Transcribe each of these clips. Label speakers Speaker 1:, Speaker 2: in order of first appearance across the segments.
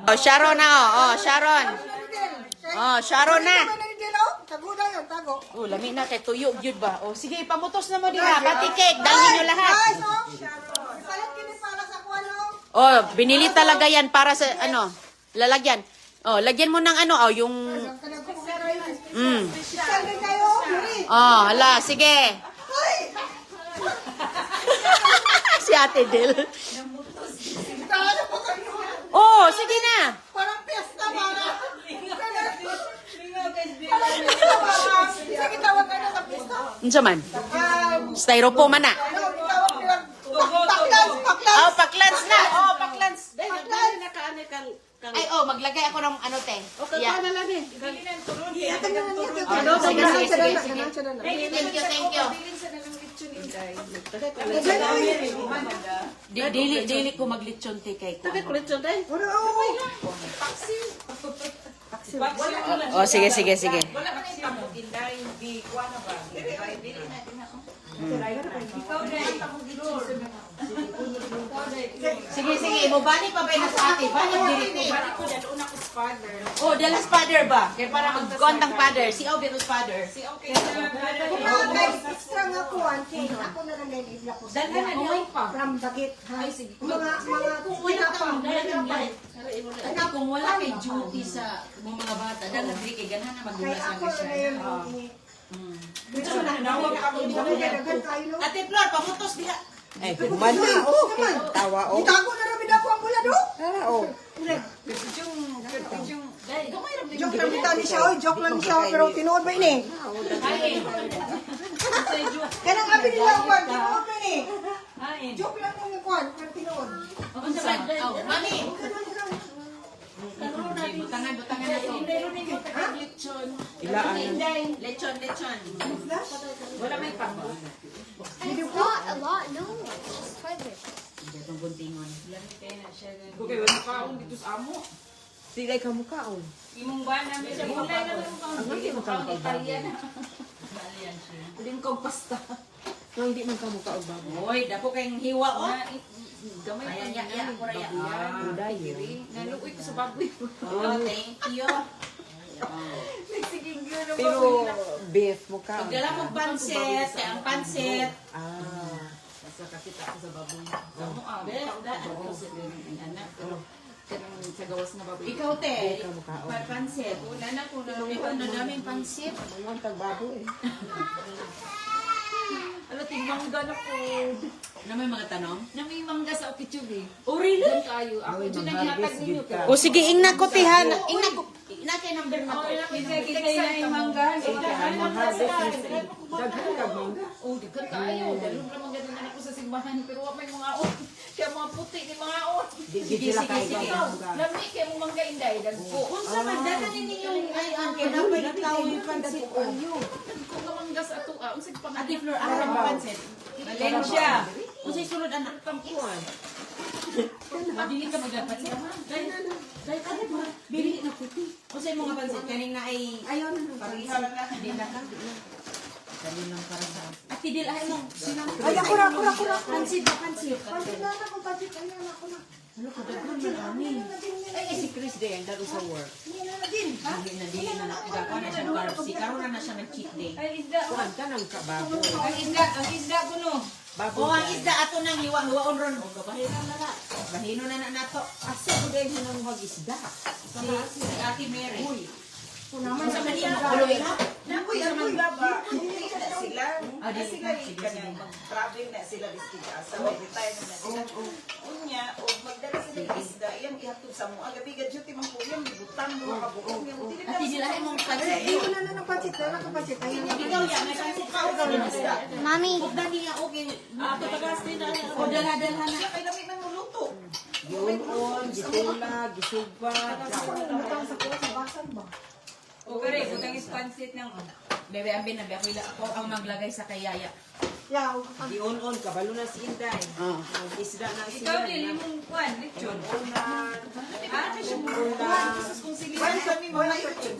Speaker 1: Oh, Sharon na, oh, Sharon. Oh, Sharon na. Oh, lami na kay tuyo gyud ba? Oh, sige, pamutos na mo diha, pati cake, dalhin niyo lahat. Oh, binili talaga yan para sa ano, lalagyan. Oh, lagyan mo ng ano, oh, yung Oh, hala, sige. Si Ate Del. Oh, sige na.
Speaker 2: Parang piyesta para. Sige, tawag ka na sa piyesta.
Speaker 1: Unsa man? Styrofoam man na. Oh, paklans na. Oh, paklans. Ay, oh, maglagay ako ng ano, te. Yeah. Thank you. Dili ko maglitsyon, te, kay ko. Oh, sige.
Speaker 2: Wala man yung tamog, inday, di kuha na ba? Bili natin ako.
Speaker 1: Sige, mubalik pa ba na sa ate? Balik diri ko.
Speaker 2: Balik ko na doon ako sa father.
Speaker 1: Oh, dalas father ba? Kaya para mag-kontang father. Si Obi to father.
Speaker 2: Si okay na
Speaker 3: Extra nga po, auntie. Ako na lang din isla ko.
Speaker 1: Dala na niyo pa.
Speaker 3: From Bagit.
Speaker 1: Ay, sige.
Speaker 3: Mga
Speaker 1: Kung wala ka, kung wala kay duty sa mga bata, dala diri kay ganahan na
Speaker 3: Kaya
Speaker 1: magulas
Speaker 3: ako
Speaker 1: na
Speaker 3: na
Speaker 1: siya.
Speaker 3: yung
Speaker 2: Gusto na nawag ako
Speaker 1: Ate Flor, pamutos diha.
Speaker 4: Eh, kuman na. Oh, tawa, oh.
Speaker 3: Itago na namin ako ang mula do.
Speaker 4: Tara, oh.
Speaker 3: Joke lang kita ni siya. Oy, joke lang siya. Pero tinuod ba ini? Kanang abi nila ang kwan. Tinuod ba ini? Joke lang ang kwan. Pero tinuod.
Speaker 1: Mami. Butangan na to.
Speaker 4: Ilaan.
Speaker 1: Lechon.
Speaker 2: Wala may pambo.
Speaker 5: Not a lot, no. Just try it.
Speaker 1: Itong guntingon.
Speaker 2: Okay, wala kaon dito sa amo.
Speaker 4: Silay ka mukha, oh.
Speaker 2: Imong ba namin siya bulay na lang kaon.
Speaker 4: Ang hindi mo ka mukha,
Speaker 2: Italian. Lingkong pasta.
Speaker 4: Ang hindi man ka mukha, oh, bago.
Speaker 1: Oy, dako kayong hiwa oh.
Speaker 2: Gamay
Speaker 1: Ayan,
Speaker 2: pa
Speaker 1: ya, ako raya.
Speaker 4: Buday, yun.
Speaker 2: Naluoy ko sa baboy.
Speaker 1: Oh, thank you.
Speaker 2: Nagsiging yun ang
Speaker 4: Pero, beef mukha.
Speaker 1: Pagdala mo pansit, kaya ang pansit.
Speaker 4: Ah.
Speaker 2: Basta kakita ko sa baboy. Amo anak. Kanang sa gawas na baboy.
Speaker 1: Ikaw, te.
Speaker 4: Ka mukha, oh.
Speaker 1: Pansit.
Speaker 2: Una na ko na.
Speaker 1: Ikaw, na daming pansit.
Speaker 4: Ang tagbabo, eh.
Speaker 2: Ala, tingmangga na po.
Speaker 1: Na may mga tanong?
Speaker 2: Na may mangga sa Okichubi.
Speaker 1: Oh, really?
Speaker 2: Doon kayo. Ako
Speaker 4: Ay,
Speaker 2: dyan ang
Speaker 4: mag-harvest
Speaker 2: ihatag ninyo
Speaker 4: gid
Speaker 2: ka.
Speaker 4: ka.
Speaker 1: O sige, ingna ko, tihan. Ingna ko. Ingna kay number na ko.
Speaker 2: Kita na yung mangga.
Speaker 4: Mag-harvest na siya. Daghan ka, mangga.
Speaker 2: Oh, di ka kayo. Dalong naman ganun na ako sa simbahan. Pero wala may mga on. Kaya mga puti ni mga on.
Speaker 4: Di sila kaya mangga.
Speaker 2: Lami kaya mo mangga inday. Dagpo.
Speaker 1: Kung sa magdala ninyo yung ay ang kinapay ikaw yung pansit o yun.
Speaker 2: Kung ka mangga sa ato. Unsig pa
Speaker 1: Ate Flor, ako ang pansit.
Speaker 2: Valencia.
Speaker 1: Kung sa'y sunod anak.
Speaker 4: Kuwan.
Speaker 1: Mabili ka maglapansit. Dahil ka na ba? Bili na puti. Kung sa'y mga pansit, kaning na ay...
Speaker 3: Ayaw na nang
Speaker 1: Parihaw lang na. Hindi na ka. Dali lang para sa... Ate Dil, ay mo.
Speaker 3: Ay, ako na.
Speaker 1: Pansit ba, pansit?
Speaker 3: Pansit na ako, pansit. Ayan, ako na.
Speaker 1: Ano ka, daghan marami. Ay, si Chris din, dalo sa work.
Speaker 3: Hindi na din.
Speaker 1: Dili na nakagawa na siya ng RFC. Karoon na siya ng cheat day.
Speaker 2: Ay, isda.
Speaker 4: Kuwan ka ng kababo.
Speaker 2: Ang isda ko no.
Speaker 4: Babo
Speaker 1: O, ang isda ato nang hiwa-hiwaon ron. O, bahino na na. Bahino na nato.
Speaker 4: Asa ko dahil ng mag-isda.
Speaker 1: Si Ate Mary. Uy.
Speaker 3: Naman
Speaker 1: Sa
Speaker 3: sa
Speaker 1: Manila.
Speaker 3: kanila.
Speaker 1: Uloy na.
Speaker 2: Nakoy, ang mga ba? Hindi na sila.
Speaker 1: Ah, di
Speaker 2: Kasi
Speaker 1: na.
Speaker 2: nga,
Speaker 1: Sige,
Speaker 2: kanya
Speaker 1: sige.
Speaker 2: mag-travel na sila bisita. Sa retire na sila. Unya, o magdala sila ng isda, yan ihatod sa mga. Gabi, gadyo, timang po yan, butang, mga kabuong. Yung
Speaker 1: Ate Dil, ay mong pansit.
Speaker 3: Hindi ko na ng pansit. Wala ka pansit. Ayan na.
Speaker 1: Ikaw yan, may pansit ka. Ikaw ng isda.
Speaker 5: Mommy.
Speaker 1: Huwag na niya, okay. Patagas din na. O, dala-dala na.
Speaker 2: Siya kay lamig ng luluto.
Speaker 4: Yun, gitula, gisugba.
Speaker 3: Ako na butang sa kuha sa basan ba?
Speaker 2: O, kare, butang ispansit ng
Speaker 1: Bebe, ang binabi, ako ang maglagay sa kayaya.
Speaker 3: Yaw.
Speaker 4: Gion-on, kabalo na si Inday. Mag-isda na
Speaker 2: ikaw
Speaker 4: sila.
Speaker 2: din, yung kwan, lechon.
Speaker 4: Unan.
Speaker 2: Ano siya mo?
Speaker 4: Unan.
Speaker 2: Kung sige, kami mga lechon.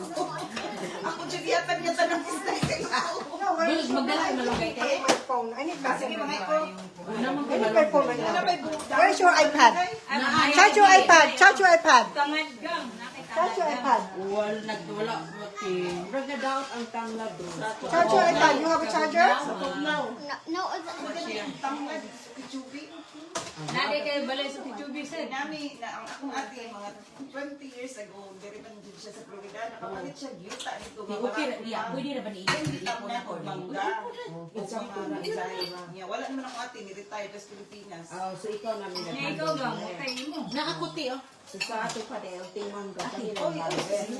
Speaker 2: Ako dyan yatag niya tanong isda sila.
Speaker 1: Magdala ka malagay kayo.
Speaker 3: My phone. I need
Speaker 2: Sige, mga iko.
Speaker 1: Una mong
Speaker 3: I need my phone right
Speaker 2: Ano
Speaker 3: now.
Speaker 2: may buta?
Speaker 3: Where's your iPad? Charge your iPad. Charge your iPad.
Speaker 1: Tangad gang.
Speaker 3: Charge your iPad.
Speaker 4: Wala. Raga daw ang tanglad do.
Speaker 3: Charge your iPad. You have a charger?
Speaker 5: No, it's
Speaker 2: Tangad, kichubi.
Speaker 1: Nade kay balay sa Tijubi sir.
Speaker 2: Nami, na ang akong ate, mga 20 years ago, very man din siya sa Florida, nakapalit siya yuta nito.
Speaker 1: Okay, pwede na ba ni Ian?
Speaker 2: Tangad o mangga. Wala naman ako ate, ni-retire sa Pilipinas.
Speaker 4: So ikaw namin na.
Speaker 1: Ikaw gang, okay mo.
Speaker 4: Nakakuti oh. So sa ato pa dahil tingnan ka kanila.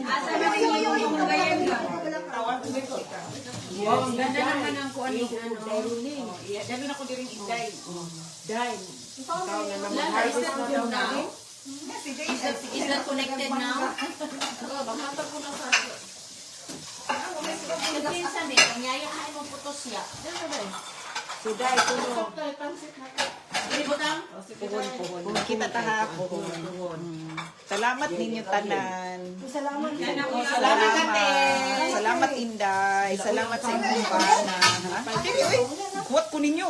Speaker 1: Asa na rin yung bayan gang?
Speaker 2: Tawag ko dito.
Speaker 4: Wow, ang ganda naman ang kuan ni
Speaker 2: Dami na ko din inday.
Speaker 4: Dahil ikaw na naman
Speaker 1: Is
Speaker 4: harvest
Speaker 1: that
Speaker 4: mo
Speaker 1: good
Speaker 4: daw
Speaker 1: now?
Speaker 4: namin.
Speaker 2: Si Jay,
Speaker 1: Is that connected now? Nagpinsan eh, nangyayaan mo putos siya.
Speaker 4: So dahil tulo.
Speaker 1: Hindi butang?
Speaker 4: Puhon.
Speaker 2: kita ta hapon. Salamat ninyo tanan.
Speaker 3: Salamat.
Speaker 2: Salamat ate. Salamat Inday. Salamat sa inyong bana. Dili oy. Kuwat ko ninyo.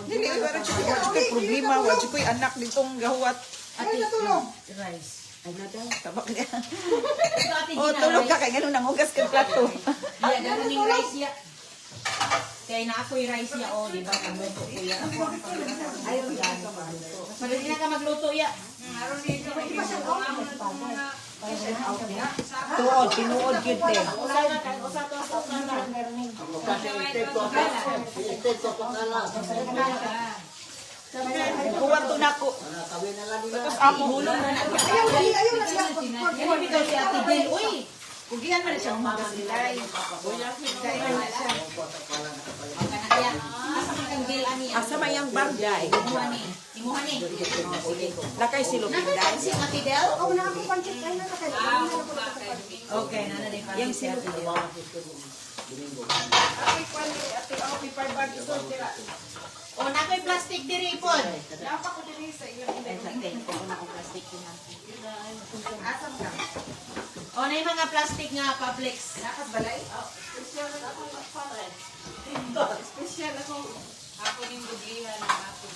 Speaker 2: Dili oy wala ko'y problema, wala ko'y anak ditong gahuwat.
Speaker 3: Ay, natulog.
Speaker 1: Rice.
Speaker 4: Ay na daw.
Speaker 2: Tabak niya.
Speaker 1: Ito ate
Speaker 2: Oh, tulog ka kay ganun nangugas ka plato.
Speaker 1: Iya, ganun yung rice ya. Kaya na ako'y rice ya, oh, di ba? Pagluto ko ya.
Speaker 4: Ayaw dahil ka magluto.
Speaker 1: Madali na ka magluto ya.
Speaker 4: Tuod, tinuod yun din.
Speaker 2: Kuwat to nako. Tapos ako hulong na na.
Speaker 1: Ano bitaw si Ate Del, uy!
Speaker 2: Kugihan man siya umagas nilay.
Speaker 1: Kanakaya, asa ka kang Del, ani?
Speaker 4: Asa mayang barday.
Speaker 1: Imuha ni. Imuha ni.
Speaker 4: Lakay silupin dahil.
Speaker 1: Si Ate Del?
Speaker 3: Oh, wala akong pancit. Ay, nakakailan.
Speaker 1: Okay, nana din pa.
Speaker 4: Yung silupin.
Speaker 2: Ate, paper bag iso tira.
Speaker 1: O, nako'y plastic diri po.
Speaker 2: Napa ko din sa iyong
Speaker 1: plastic din
Speaker 2: asam ka.
Speaker 1: O, na yung mga plastic nga, Publix.
Speaker 2: Nakas balay? Special ako. Special ako. Ako din bublihan ng ako.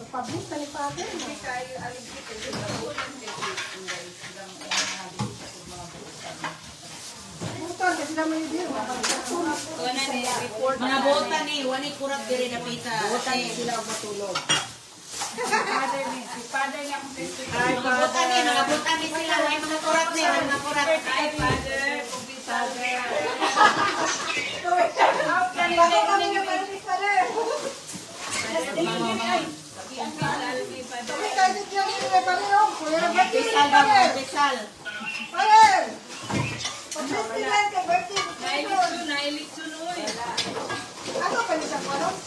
Speaker 3: Pablis, tali pa atin.
Speaker 2: Hindi kayo aligit. Hindi kayo aligit.
Speaker 3: Putan, kasi naman yung beer.
Speaker 1: Mga bota ni, wani kurap diri na pita.
Speaker 4: Bota niya sila ang matulog.
Speaker 2: Si father niya kung
Speaker 1: Mga bota ni, mga bota ni sila. Wani mga kurap ni, wani mga kurap.
Speaker 2: Ay, father. Kung father.
Speaker 3: Bago kami na parang ni Father. Kami kahit hindi kami ni Father. Kuya, birthday ni
Speaker 1: Pisal ba mga
Speaker 3: Father.
Speaker 1: pisal?
Speaker 3: Father! Pag-birthday na yan, kay birthday mo.
Speaker 2: Nailitsun, oy.
Speaker 3: Ano pa niya ko, no? Ay,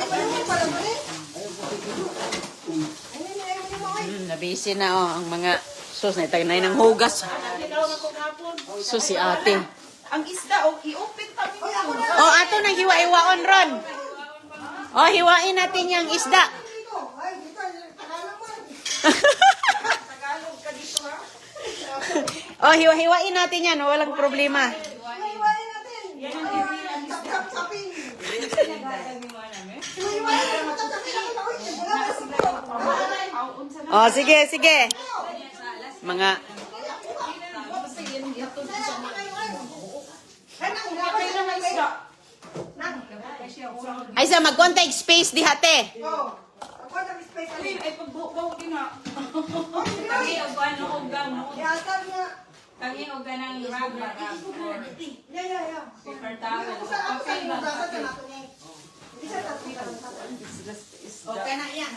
Speaker 3: malungkot pala mo ni. Ay, nini mo, ay.
Speaker 4: Nabisi na ang mga sus na itagnay ng hugas. So si ate.
Speaker 2: Ang isda, i-open kami.
Speaker 3: Ay, ako na.
Speaker 4: Oh, ato nang hiwa-hiwaon ron. Oh, hiwain natin yung isda.
Speaker 3: Dito. Ay, dito. Tagalog mo.
Speaker 2: Tagalog ka dito, ha?
Speaker 4: Oh, hiwa-hiwain natin yan. Walang problema.
Speaker 3: Iwain natin. Tap-tap-tapin. Iwain natin. Matatapin ako na. Uy, wala na siguro.
Speaker 4: Oh, sige, sige. Mga ay sa mag-contact space di hate.
Speaker 2: Ay, pagbukaw din, ha?
Speaker 1: Kami o gano o gamo. Kami o ganang rubber. Paper towel. Okay na yan.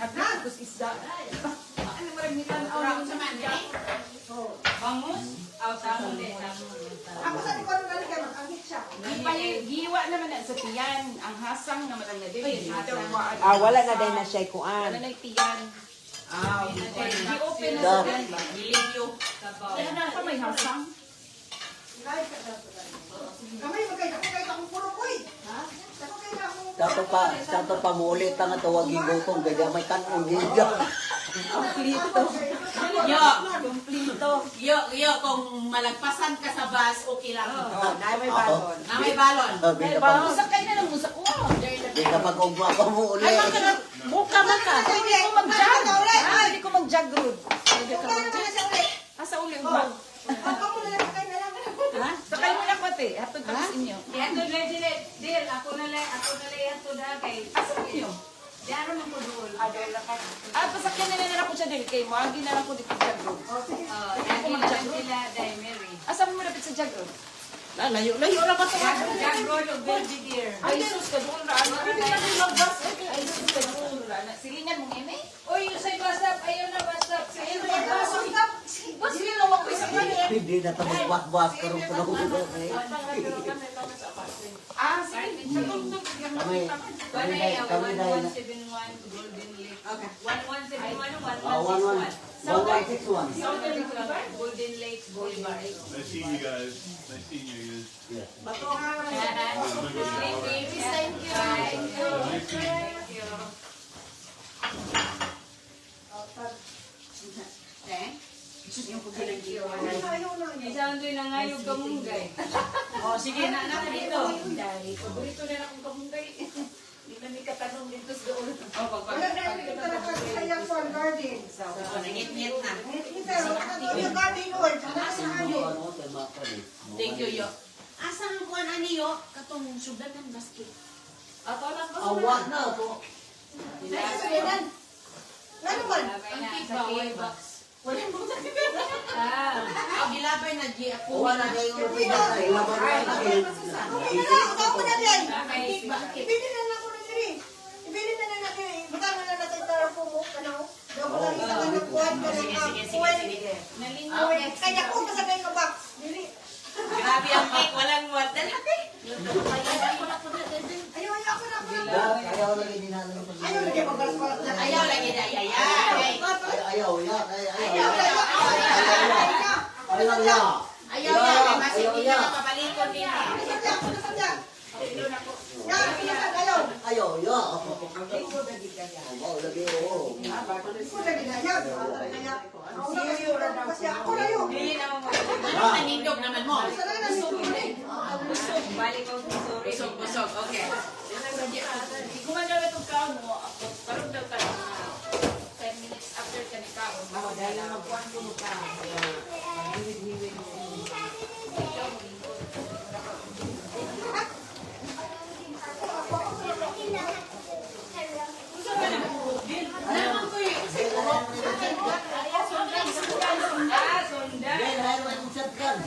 Speaker 2: Ano maramitan ako
Speaker 1: Kurang sa man, eh? Bangus? Aw, tamo din.
Speaker 3: Ako sa likod ng galing kayo, ang hitsa.
Speaker 2: Giwa naman na sa tiyan. Ang hasang naman ang nadili.
Speaker 4: wala na din na siya kuan.
Speaker 2: Wala na yung tiyan. Gi-open na
Speaker 4: Da.
Speaker 2: sa tiyan.
Speaker 1: Gilidyo.
Speaker 2: Kaya na pa may hasang.
Speaker 3: Kamay, magkaya akong puro koy. Ha? Ako kaya akong...
Speaker 6: Dato pa muli tanga tawag gigotong gaya may kanon giga.
Speaker 1: Yo, kung malagpasan ka sa bus, okay lang.
Speaker 4: Nay may balon.
Speaker 1: Na may balon.
Speaker 6: Sabi na pag
Speaker 2: Musak kayo na lang musak. Wow!
Speaker 6: di ka pag ugma pa muli.
Speaker 1: Ay, magkaroon,
Speaker 2: Buka man ka. Pwede ko mag-jog. Pwede ko mag-jog, Rod. Pwede ka mag-jog. Asa uli ba? Ha? Sakay mo na pati. Hatod ka sa inyo.
Speaker 1: Ihatod lang sila. Dil, ako na lang ihatod ha kay.
Speaker 2: Asa inyo?
Speaker 1: Di ano man po doon.
Speaker 2: Pasakyan na nila ko siya din. Kay mo, agi na lang ko dito sa jog.
Speaker 1: Lagi na lang sila dahil Mary.
Speaker 2: Asa mo malapit sa jog, Rod?
Speaker 4: Layo lang ba ito?
Speaker 1: Jack Roll of Belvedere.
Speaker 2: Ay, sus, kadoon na. Hindi na rin mag-bus. Ay, sus, kadoon na. Silingan mo, Eme?
Speaker 1: Uy, usay WhatsApp. Ayaw na WhatsApp. Ayaw na
Speaker 2: Bus, yun ang wag ko isa nga.
Speaker 6: Hindi na ito magbuhat-buhat karong panahon ko.
Speaker 2: Ah, sige.
Speaker 6: Kami na
Speaker 1: 1171 Golden Lake. 1171
Speaker 6: 1161.
Speaker 1: Golden Lake Boulevard.
Speaker 7: Nice seeing you guys. Nice seeing you guys.
Speaker 1: Thank you. Isang doon na ngayog kamunggay. O, sige na dito. Dahil, paborito na akong kamunggay. Hindi na may katanong dito sa doon. O,
Speaker 3: Wala na yung talaga sa yung Swan Garden.
Speaker 1: Nangit-ngit na.
Speaker 3: Pero, yung garden oil, nasa ano?
Speaker 1: Thank you, Yo.
Speaker 8: Asa ang kuan aniyo katong sudan ng basket.
Speaker 1: Ato lang ba?
Speaker 6: Awak na ako.
Speaker 3: Ano man?
Speaker 1: Ang kick box.
Speaker 8: Wala mo sa
Speaker 1: Ah.
Speaker 8: gilabay na di ako.
Speaker 6: Awa na kayo rupidas. Ilaban na kayo.
Speaker 3: Ikaw ko na yan.
Speaker 1: Bakit?
Speaker 3: Ibili na lang ako na diri. Ibili na lang natin. Butang na lang natin tara po mo. Ano? Daw ko lang isa ka ng kuwan.
Speaker 1: Nalingaw.
Speaker 3: Kaya ko masagay ka box. Dili.
Speaker 8: Grabe ang cake, walang water.
Speaker 3: Ayaw ako na ako.
Speaker 6: Ayaw lagi din natin.
Speaker 3: Ayaw lagi magbalas-balas na.
Speaker 8: Ayaw lagi na ayaw.
Speaker 6: Ayaw ya.
Speaker 3: Ayaw
Speaker 6: Ayaw ya.
Speaker 8: Ayaw yan, kasi hindi na mapabalikon din.
Speaker 6: Ayaw ya. Ayaw lagi oh.
Speaker 1: Dili naman mo.
Speaker 8: Nanindog naman mo.
Speaker 1: Balik ko sorry.
Speaker 8: Busog, okay.
Speaker 1: Kung ano itong kaon mo, ako, karoon daw ka na 10 minutes after ka ni kaon. Dahil magkuhan ko mo ka. Hiwid-hiwid mo. Ikaw mo lingkod.
Speaker 8: Naman ko yun.
Speaker 1: Sundan.
Speaker 6: Dahil ayaw ang shotgun.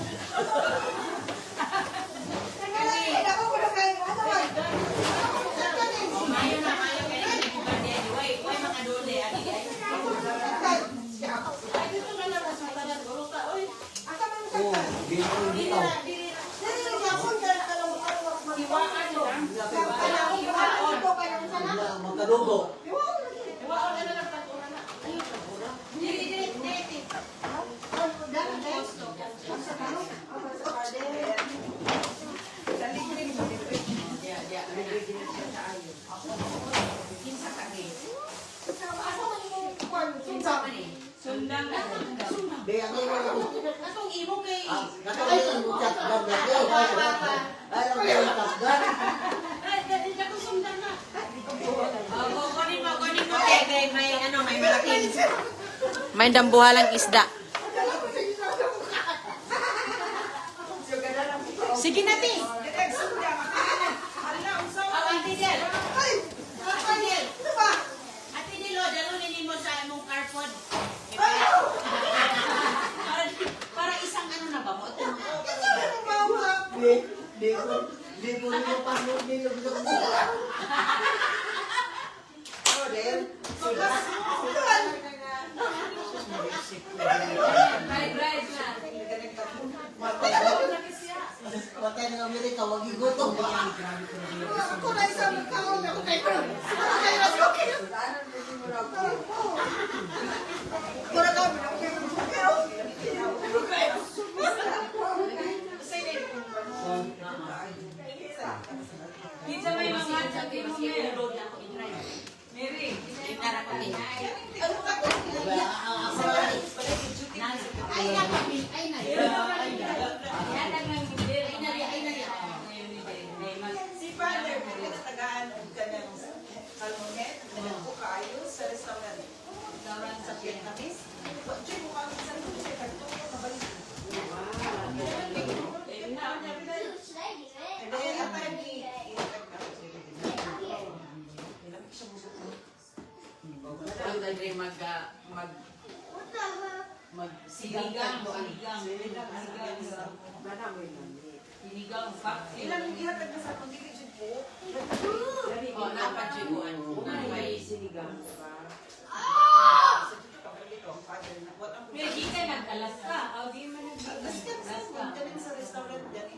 Speaker 8: Mayo na, mayo. Kaya nagkibande. Way, mga dole.
Speaker 6: Oh, dito. Magkadugo.
Speaker 1: Sundan na.
Speaker 6: Di ako yung
Speaker 8: Katong imo kay...
Speaker 6: katawin ang shotgun lagi. Ayaw yung shotgun.
Speaker 8: Kunin mo. Kay may ano, may malaking...
Speaker 4: May dambuhalang isda.
Speaker 8: Sige na, Ti. Ate Dilo, dalunin mo sa imong carpod. Para isang ano na ba mo?
Speaker 6: Di ko rin yung pasok nila. Oh, then.
Speaker 1: Drive na.
Speaker 6: Patay ng Amerika, wag igutom.
Speaker 3: Ako na isang kaon ako kayo. Wala ka mo
Speaker 1: Pizza may mga sabi mo Mary.
Speaker 2: Si Father, pinatagaan og kanang
Speaker 8: Sinigang. Sinigang.
Speaker 2: Ilang ihatag na sa akong dili jud po.
Speaker 8: Oh, dapat juguan. Pero di ka nag-alas ka. O, di man nag-alas ka.
Speaker 2: Galing sa restaurant dyan.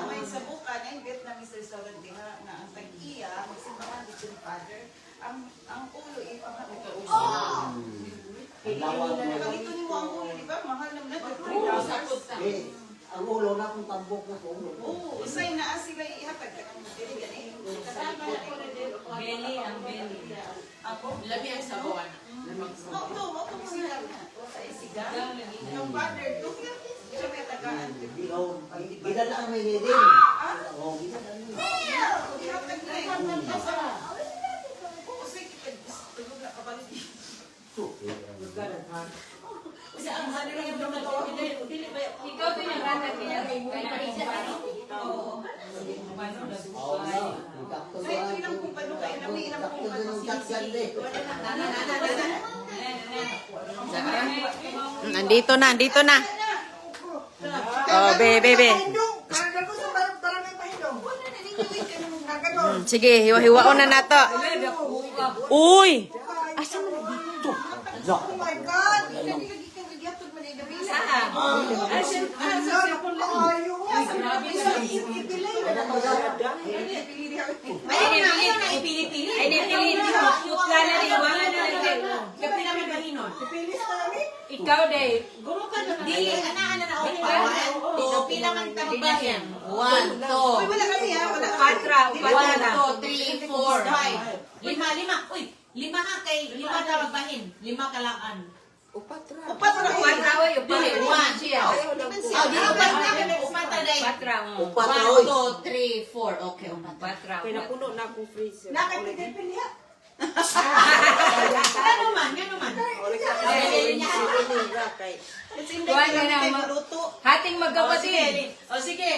Speaker 2: May sabukan ay Vietnamese restaurant diha na ang tag-iya magsimbahan dito ni Father. Ang ulo ipamahal. Kalito ni mo ang ulo, di ba? Mahal naman na.
Speaker 8: Sakot ka.
Speaker 6: Ang ulo na kung tambok ko sa ulo.
Speaker 2: Oo, usay na sila ihatag ka ng dili gani. Kasama na ko na din.
Speaker 8: Belly, ang belly.
Speaker 2: Ako,
Speaker 8: Labi ang sabawan.
Speaker 2: ako mo sila. Sigang. Ang Father, doon siya may tagaan.
Speaker 6: Ikaw, gidadaan mo yun din. Oo, gidadaan mo.
Speaker 2: Ihatag na eh. Oo, sige, tulog na kabalik.
Speaker 8: Kasi ang hali lang yung dili ba? Ikaw pinagratag niya. Kaya isa ka no? Oo. Paano nagbuhay?
Speaker 2: Ay, ito ilang kung paano kayo namin ilang kung paano sisig.
Speaker 4: Andito na. Oh, be.
Speaker 3: Pahindong. Karagdag ko sa barangay Pahindong. Nagano.
Speaker 4: Sige, hiwa-hiwaon na nato. Uy!
Speaker 3: Oh my God.
Speaker 8: Ayaw na ipili-pili. Ay, nipili. Cute ka na rin. Wala na rin. Kapi namin bahinon. Ikaw, Dave. Dili, ana-ana na upa. Dito, pilang ang tababahin. 1, 2.
Speaker 2: Wala kami ha, wala.
Speaker 8: 1, 2, 3, 4, 5. 5. Uy, 5 ka kay 5 tababahin. 5 kalaan.
Speaker 2: Upat na ko.
Speaker 8: Dili, 1. Oh, dili ba namin upat na day? 1, 2, 3, 4. Okay, upat.
Speaker 1: Pinapuno na akong freezer.
Speaker 3: Nakapitipili ha.
Speaker 8: Gano man.
Speaker 1: Kuha ka na. Hating magkapatid. O sige.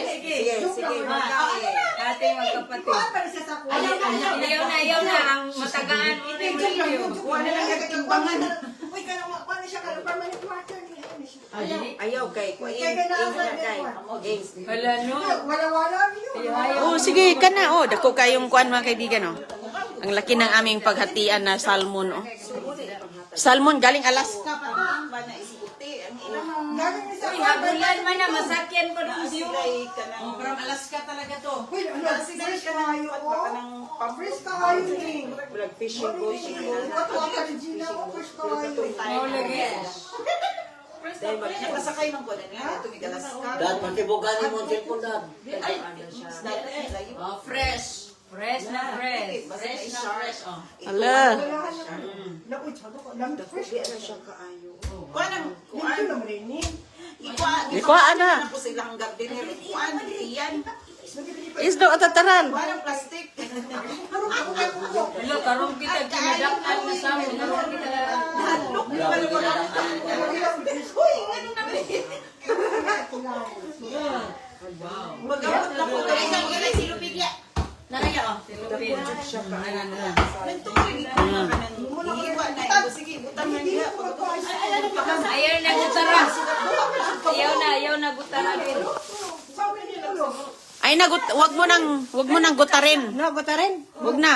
Speaker 1: Hating magkapatid.
Speaker 3: Kuhaan pa rin siya sa kuhaan.
Speaker 1: Ayaw na. Ang matagaan. Ito yung video.
Speaker 3: Kuhaan na lang nagkatimbangan. Uy, kanang kuhaan na siya. Kanang permanent water.
Speaker 1: Ayaw kay.
Speaker 3: Kaya ganaan kay.
Speaker 1: Wala no.
Speaker 3: Wala-wala yun.
Speaker 4: Oh, sige ka na. Oh, dako kayong kuan mga kaibigan, oh. Ang laki ng aming paghatian na salmon, oh. Salmon galing Alaska.
Speaker 2: Ang ba na isikuti, ang ilang
Speaker 3: Galing ni sa
Speaker 1: Uy, habulan man na. Masakyan ko ng video.
Speaker 2: silay ka ng
Speaker 8: Oh, from Alaska talaga to.
Speaker 3: Uy, ano? Fresh kayo, oh. Fresh kayo din.
Speaker 1: Fishing
Speaker 3: What ka ni Gina? Fresh kayo.
Speaker 1: Oh, lagi.
Speaker 2: nakasakay ng kuwan nila. Ito ni Alaska.
Speaker 6: Dad, matibuganin mo ang cellphone, Dad.
Speaker 8: Oh, fresh.
Speaker 1: Fresh na fresh.
Speaker 8: Oh.
Speaker 4: Ala.
Speaker 3: Naku, tsaka ko. Lang fresh siya kaayo.
Speaker 2: Kuwan ang
Speaker 3: Kuhaan naman rin eh.
Speaker 4: Ikuhaan na.
Speaker 2: Ako silang gardener. Kuwan, iyan.
Speaker 4: Isdo atataran.
Speaker 2: Kuwan ang plastic.
Speaker 1: Hello, karong kita kinadaktan na sa amin. Karong kita
Speaker 2: Magawat na po.
Speaker 8: Ay, saan ka na si Lupigya? Naraya, oh.
Speaker 2: Nagtuloy dito ka ng iwan na. Sige, butang na niya.
Speaker 1: Ayaw na gutara. Ayaw na gutara rin.
Speaker 4: Ay wag mo nang gutarin.
Speaker 3: No, gutarin.
Speaker 4: Wag na.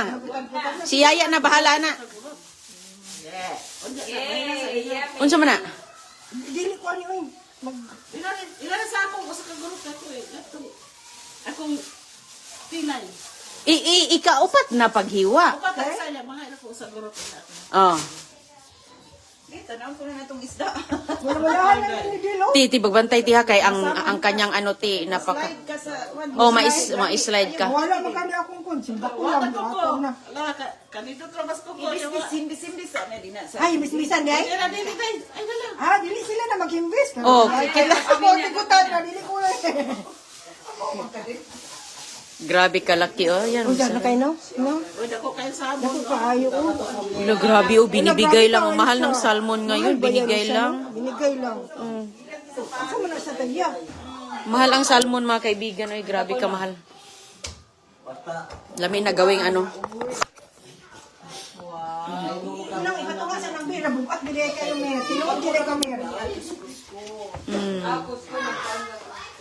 Speaker 4: Si Yaya na bahala na. Unsa man na?
Speaker 3: Dili ko ani oy.
Speaker 2: Ilan sa akong usa ka group ka ko eh. Akong pilay.
Speaker 4: Ikaupat na paghiwa.
Speaker 2: Kapag saya, mga ko sa group na ako.
Speaker 4: Oh.
Speaker 2: Tanaw ko na itong isda.
Speaker 3: Wala na ni Dilo.
Speaker 4: Ti bagbantay ti ha kay ang kanyang ano ti napaka.
Speaker 2: Slide ka sa one.
Speaker 4: Oh, ma-slide ka.
Speaker 3: Wala man kani akong konsin. Bako lang ako na.
Speaker 2: Kanito trabas ko ko. Simbis sa na din na.
Speaker 3: Ay, mismisan di ay.
Speaker 2: Ay, dili tayo. Ay, wala.
Speaker 3: Ah, dili sila na mag-invest.
Speaker 4: Oh,
Speaker 3: Ako tigutan na dili ko.
Speaker 4: Grabe kalaki, oh. Yan.
Speaker 3: Usa na kay no? No?
Speaker 2: Uy, dako kayo sa
Speaker 3: Dako kaayo ko.
Speaker 4: Hello, grabe, oh. Binibigay lang. Ang mahal ng salmon ngayon. Binigay lang.
Speaker 3: Binigay lang. Asa man na sa tagya?
Speaker 4: Mahal ang salmon, mga kaibigan. Ay, grabe ka mahal. Lami na gawing ano.
Speaker 3: Unang ibato nga sa nang bira bukat dili di kayo mer. Tinuod di kayo mer.
Speaker 4: Mm.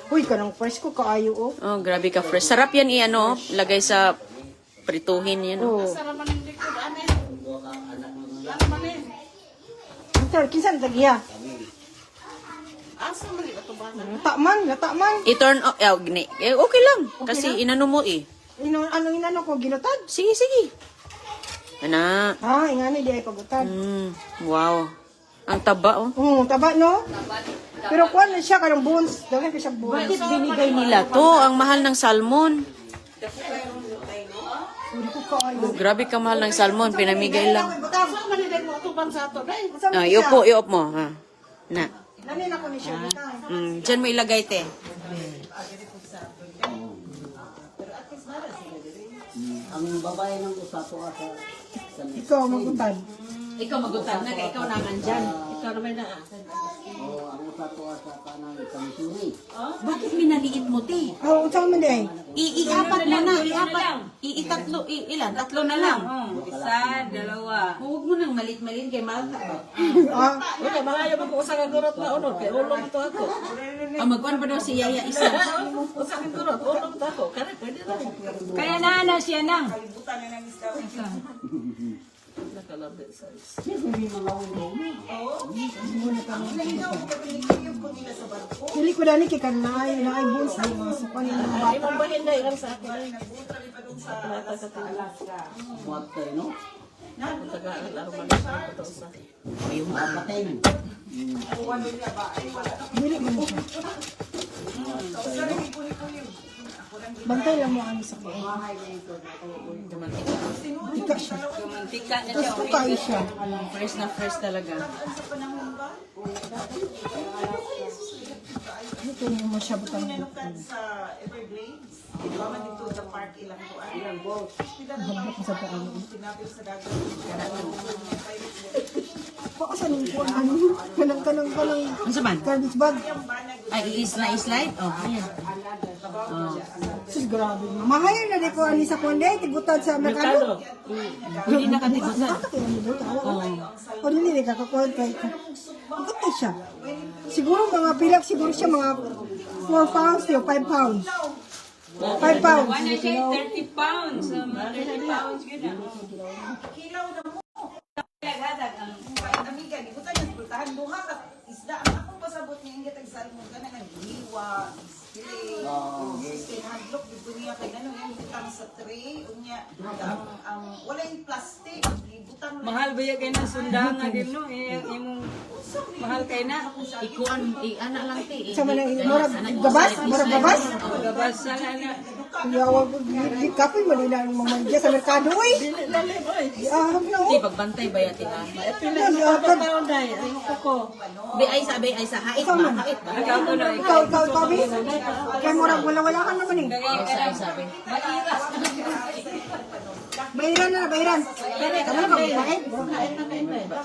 Speaker 3: Uy, kanang fresh ko kaayo oh.
Speaker 4: Oh, grabe ka fresh. Sarap yan i-ano, lagay sa prituhin yan.
Speaker 3: Oh. Sir, kinsan tagiya? Lata man.
Speaker 4: I-turn off. Okay lang. Kasi inano mo eh.
Speaker 3: Anong inano ko, ginutad?
Speaker 4: Sige, sige. Ana.
Speaker 3: Ah, ingani di ay pagutad.
Speaker 4: Wow. Ang taba oh.
Speaker 3: Taba no? Pero kuan na siya, karang bones. Daghan ka siya bones.
Speaker 4: Bakit binigay nila to? Ang mahal ng salmon.
Speaker 3: Hindi ko kaayo.
Speaker 4: Oh, grabe ka mahal ng salmon. Pinamigay lang.
Speaker 3: Butang.
Speaker 4: Iupo mo. Ha. Na.
Speaker 3: Nanin ako ni siya. Butang.
Speaker 4: Diyan mo ilagay te.
Speaker 6: Ang babae ng usapo ka sa
Speaker 3: Ikaw magutad.
Speaker 8: Ikaw magutan na, ikaw naman dyan. Ikaw naman na.
Speaker 6: o ang usapo ka sa kanang kamisuri.
Speaker 8: Bakit minaliit mo, te?
Speaker 3: Oh, unsa man di ay?
Speaker 8: Iapat mo na, iapat. Itatlo, ilan? Tatlo na lang. Isa, dalawa. Huwag mo nang malit-malit kay Malta.
Speaker 3: Ah,
Speaker 8: Okay, malayo mo kung usang gurot na unod. Kaya ulong ito ako. Magkuhan pa daw si Yaya isa. Usang gurot, ulong ito ako. Kaya na siya nang.
Speaker 2: Kalibutan na ng isda.
Speaker 3: dili ko dani kay kanay, na ay bones di mga sukan ni mga bata.
Speaker 6: Muat tayo, no? Mapatay.
Speaker 3: Dili man siya. Bantay lang mo ani sa ko. Tika siya.
Speaker 8: Mantika na
Speaker 3: Tapos ko kayo siya.
Speaker 8: Fresh na fresh talaga.
Speaker 3: Ito yung mo siya butang.
Speaker 2: Nanukan sa Everglades. Di ba man dito sa park ilang ko ilang boat.
Speaker 3: Habak ko sa paan.
Speaker 2: Tinapil sa dagat.
Speaker 3: Pakasan yung kuwan ano? Kanang.
Speaker 8: Ano sa man?
Speaker 3: Garbage bag.
Speaker 8: Ay, slide? Oh, ayan.
Speaker 3: Sus, grabe. Mahayo na di ko ani sa kuwan day. Tibutad sa merkado.
Speaker 8: Hindi nakatigutan.
Speaker 3: Nakakatilan mo doon. O dili ka kakuhan kay. Magkatay siya. Siguro mga pilak, siguro siya mga 4 pounds to 5 pounds. 5 pounds.
Speaker 8: 30 pounds. 30 pounds gina.
Speaker 2: Kilaw na mo. Amiga, di ko tayo pultahan duha ka isda. Ang akong pasabot niya ingit ang salmon ka na naghiwa, sili, hadlok, di ko niya kay ganun yung butang sa tray. Unya, ang wala yung plastic. Butang
Speaker 8: Mahal ba yan kayo na sundangan din, no? Imong mahal kayo na.
Speaker 4: Ikuan, ana lang te.
Speaker 3: Sa man murag gabas, murag gabas.
Speaker 8: Gabas sana na.
Speaker 3: Yawa ko di kapoy malila ng mga mandiya sa merkado eh. Ah, no.
Speaker 4: Di pagbantay ba yatin ah? Ay sa hait ba? Hait ba?
Speaker 8: Ikaw ko na.
Speaker 3: Ikaw, Bobby. Kaya murag wala ka naman eh.
Speaker 4: Ay sabi.
Speaker 3: Bayaran na, bayaran. Kami na pagbabayad.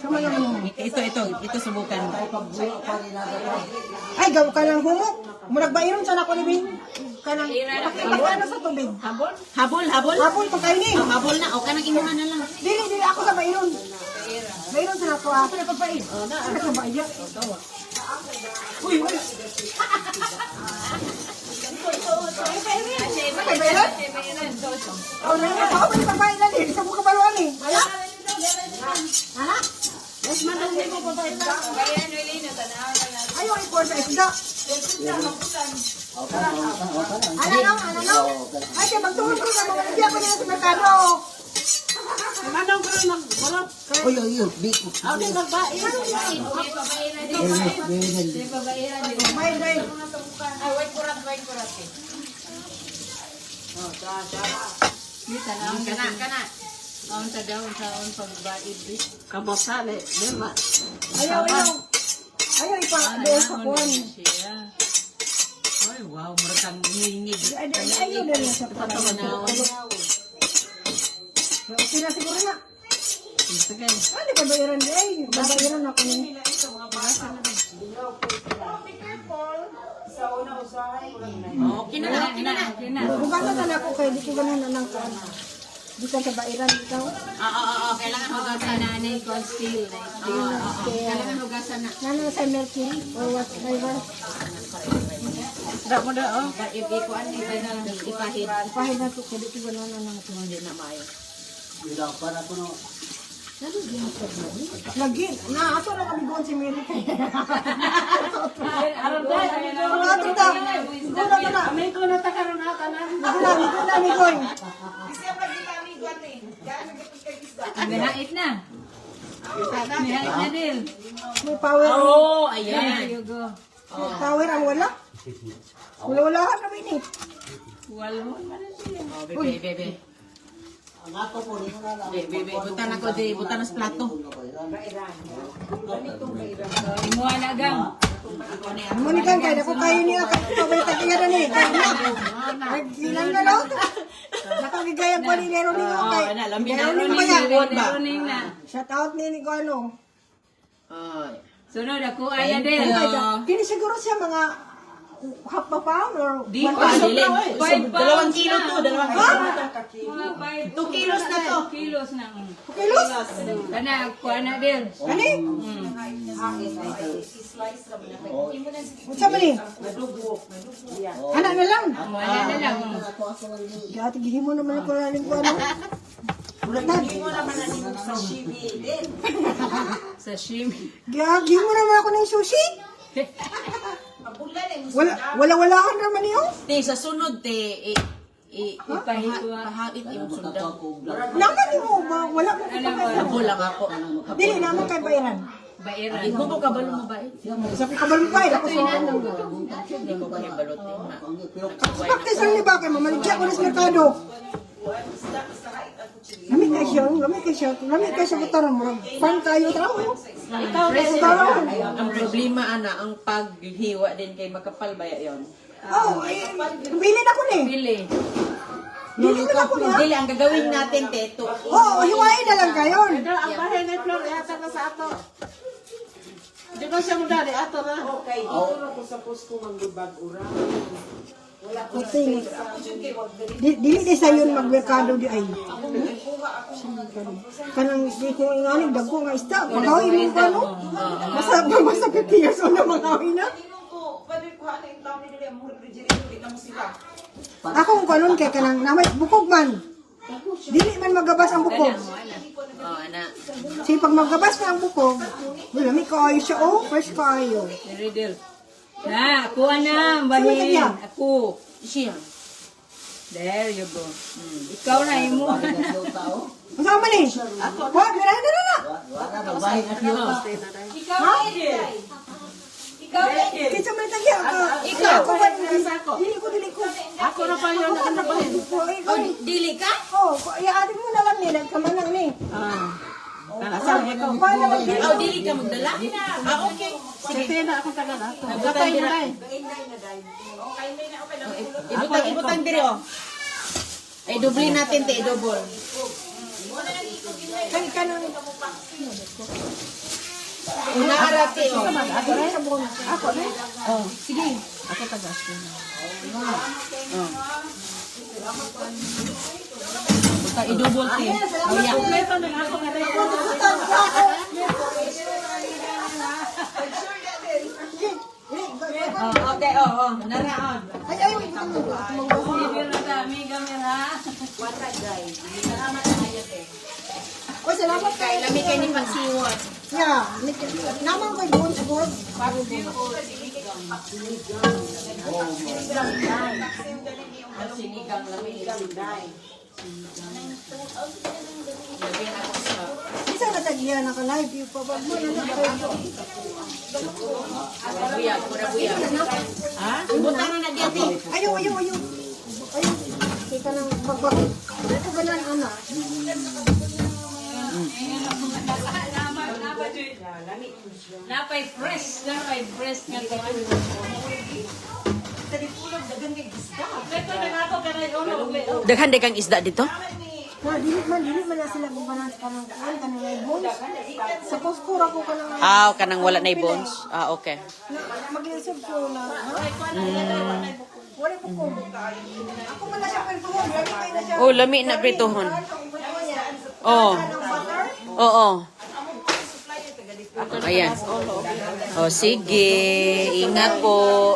Speaker 3: Sama na mo.
Speaker 4: Ito subukan mo.
Speaker 3: Ay, gaw ka lang humok. Murag bayaran sa nako ni Bing. Kanang ano sa tubig.
Speaker 4: Habol.
Speaker 3: Hapon pagkainin.
Speaker 4: Habol na, o kanang imuha na lang.
Speaker 3: Dili ako sa bayaran. Bayaran sa nako ah. Ano pagpain? Ano sa bayad? Uy. Ay, bayaran? Oh, nalala ako pa ni pagpain na din. Sa buka baruan eh. Hala? Hala? Yes, manang mo pagpain na. Ayaw i-pour sa isda. Ano? Ay, kaya magtulong ko sa mga nagya ko nila sa merkado.
Speaker 6: Oy, biko.
Speaker 3: May.
Speaker 8: Kana. Ang sa daw sa pagbaid. Kabosale, dema.
Speaker 3: Ayaw ipa doon sa kuwan.
Speaker 8: Ay, wow, maratang ngingig.
Speaker 3: Ayaw din sa
Speaker 8: Patawa.
Speaker 3: Okay na siguro na.
Speaker 8: Sige.
Speaker 3: Ano ka bayaran di ay? Babayaran ako ni.
Speaker 4: Okay na.
Speaker 3: Bugatan na ako kay di ko ganun na nang kuwan. Bukan sa bairan ikaw.
Speaker 8: Oo, kailangan hugasan na ni Gold Steel. Kailangan hugasan na.
Speaker 3: Nano sa Mercury or whatever.
Speaker 8: Dako da, oh. Ikuan ni tayo na lang ipahid.
Speaker 3: Pahid na ito. Kaya ito wala na lang ito.
Speaker 8: Hindi na maayo.
Speaker 6: Para ko no.
Speaker 3: Lagi. Na, ato na kami doon si Mary kaya.
Speaker 8: Aron tayo.
Speaker 3: Mga ato ta. Guna ka na.
Speaker 8: May ko na takaroon na ka na.
Speaker 3: Guna ni Goy.
Speaker 2: Kasi ang pagkita ni Juan eh. Gano'n nagkapit kay isda.
Speaker 8: Nihait na. Nihait na din.
Speaker 3: May power.
Speaker 8: Oh, ayan.
Speaker 3: Power ang wala. Wala ka kami ni.
Speaker 8: Walo. Bebe, bebe.
Speaker 6: Ang ako po rin na lang.
Speaker 8: Bebe, butan ako di, butan na sa plato. Imuha na gang.
Speaker 3: Munikan kaya ako kayo niya. Pabalitan kaya na ni. Kaya na. Nagsilang na lang. Nakagigayang ko ni Lero ni
Speaker 8: Oh,
Speaker 3: Kay.
Speaker 8: na lambi na
Speaker 3: Lero
Speaker 8: ron
Speaker 3: ni
Speaker 8: ni
Speaker 3: Kaya.
Speaker 8: Roning na.
Speaker 3: Shout out ni ko ano.
Speaker 8: Sunod ako ayan din.
Speaker 3: Kini siguro siya mga half a pound or
Speaker 8: Di pa, dilin. 2 kilo to, 2
Speaker 3: Ha?
Speaker 8: 2 kilos na to.
Speaker 1: Kilos na.
Speaker 3: Kilos?
Speaker 1: Kana, kuha na din.
Speaker 3: Ani? Unsa man ni? Anak na lang.
Speaker 1: Wala na lang.
Speaker 3: Dati gihimo naman ko naling ko ano. Bulatan.
Speaker 8: Sashimi.
Speaker 3: Gihimo naman ako ng sushi. Wala-walahan naman niyo.
Speaker 8: Te, sa sunod, te,
Speaker 1: Ipahit ko.
Speaker 8: pahait yung sundan.
Speaker 3: Naman mo ba? Wala ko pa.
Speaker 8: Ako lang ako.
Speaker 3: Dili naman kay bayaran.
Speaker 1: Bairan.
Speaker 8: Ikaw mo kabalo mo ba?
Speaker 3: Sabi ka ba pa ako so.
Speaker 8: Hindi ko kaya balot.
Speaker 3: Practice lang ni ba kay mamaligya ko sa merkado. Lamig kay siya butaran mo. Fan kayo trawo.
Speaker 8: Ang problema, ana, ang paghiwa din kay makapal ba yon?
Speaker 3: Oh, bili na ko ni.
Speaker 8: Pili.
Speaker 3: Bili na ko na.
Speaker 8: Dili, ang gagawin natin, teto.
Speaker 3: Oh, hiwain na lang kayo.
Speaker 8: Ang bahay na floor, yata na sa ato. Di ba siya muna, ato na? Okay.
Speaker 3: Dili di sa yun magmerkado di ay. Kanang di ko ingani dagko nga ista. Magawi mo ba no? Basta pipiyas o na magawi na. Ako kung kanon kay kanang namay bukog man. Dili man magabas ang bukog.
Speaker 8: Oh, ana.
Speaker 3: Sige pag magabas na ang bukog, wala mi kaayo siya oh, fresh kaayo.
Speaker 8: Riddle.
Speaker 1: Na, kuha na. Bahin. Ako.
Speaker 8: Siya.
Speaker 1: There you go. Ikaw na imo.
Speaker 3: Unsa man ni? Wa, dira na.
Speaker 1: Ikaw na.
Speaker 3: Kinsa man tagya ka?
Speaker 8: Ikaw.
Speaker 3: Ako ba dili ko.
Speaker 8: Ako na pa yun, ano ba yun?
Speaker 3: Oh,
Speaker 8: Dili ka?
Speaker 3: oh, iaadin mo na lang ni nagkamanang ni. Paano man dili?
Speaker 8: Oh, dili ka magdala? Okay. Sige. Nagkatay mo na Ibutang diri, oh. Ay, doble natin, te, double.
Speaker 3: Kan kanang
Speaker 8: Una arate, oh.
Speaker 3: ako na.
Speaker 8: Oh, sige. Ako tagas ko. Oh. Basta i-double, te. Oh, yeah. Oh, okay, oh. Naraon.
Speaker 3: Ay wait lang.
Speaker 1: Bibiro kami, kamera.
Speaker 3: Oy, salamat kay
Speaker 8: Lami kay ni Pagsiwon.
Speaker 3: Ya, naman koy doon siguro.
Speaker 8: Sinigang lami. Lagyan ako sa...
Speaker 3: Isa na tagiya na ka live view pa ba mo na kayo.
Speaker 8: Kurabuyag. Ha? Butang na nagyan, te.
Speaker 3: Ayo. Ayo. Kita nang pagbakit. Ito ganan ana.
Speaker 1: Napay fresh nga kuha. Ito na ako kanay ulo.
Speaker 4: Daghan-dagang isda dito.
Speaker 3: Na dili man na sila kung kanang kanang bones. Sa poskura ko kanang
Speaker 4: Kanang wala na bones. Okay.
Speaker 3: mag-isip ko na. Wala po ko. Ako man na siya kay tuhon, ready kay na siya.
Speaker 4: Oh, lami na prituhon. Oh.
Speaker 3: Ng butter.
Speaker 4: Oo.
Speaker 2: Ang supply yung taga dito.
Speaker 4: Ayan. O, sige. Ingat po.